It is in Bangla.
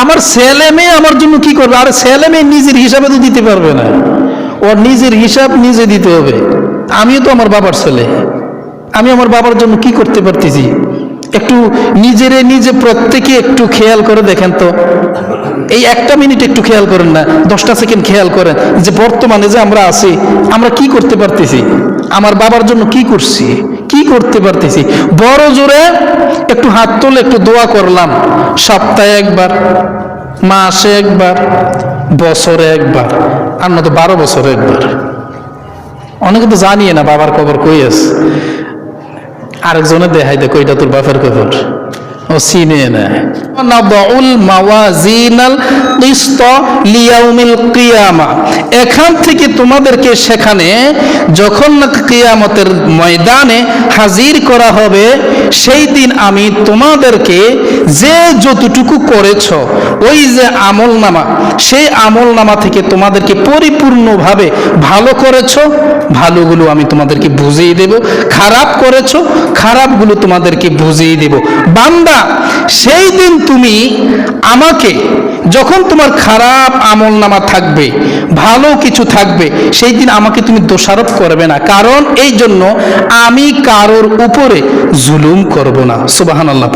আমার ছেলে মেয়ে আমার জন্য কি করবে? আর ছেলে মেয়ে নিজের হিসাবে তো দিতে পারবে না, ওর নিজের হিসাব নিজে দিতে হবে। আমিও তো আমার বাবার ছেলে, আমি আমার বাবার জন্য কি করতে পারতেছি? একটু নিজে প্রত্যেকে একটু খেয়াল করে দেখেন তো, এই একটা মিনিট একটু খেয়াল করেন না, 10টা সেকেন্ড খেয়াল করেন যে বর্তমানে যে আমরা আছি, আমরা কি করতে পারতেছি? আমার বাবার জন্য কি করছি, কি করতে পারতেছি? বড় জোরে একটু হাত তুলে একটু দোয়া করলাম, সপ্তাহে একবার, মাসে একবার, বছরে একবার, আর না তো 12 বছরে একবার। অনেকে তো জানিয়ে না বাবার কবর কই আছে, আরেকজনের দেখাই দেখো এটা তোর বাপের কবর, ও চিনে না। নাদাউল মাওয়াজিনাল কিসত লিয়াউমিল কিয়ামা, এখান থেকে তোমাদেরকে সেখানে যখন না কিয়ামতের ময়দানে হাজির করা হবে, সেই দিন আমি তোমাদেরকে যে যতটুকু করেছো, ওই যে আমলনামা, সেই আমলনামা থেকে তোমাদেরকে পরিপূর্ণভাবে ভালো করেছো, ভালোগুলো আমি তোমাদেরকে বুঝিয়ে দেব, খারাপ করেছো, খারাপগুলো তোমাদেরকে বুঝিয়ে দেব। বান্দা, সেই দিন তুমি আমাকে, যখন তোমার খারাপ আমলনামা থাকবে, ভালো কিছু থাকবে, সেই দিন আমাকে তুমি দোষারোপ করবে না, কারণ এই জন্য আমি কারোর উপরে জুলুম করব না। সুবহানাল্লাহ।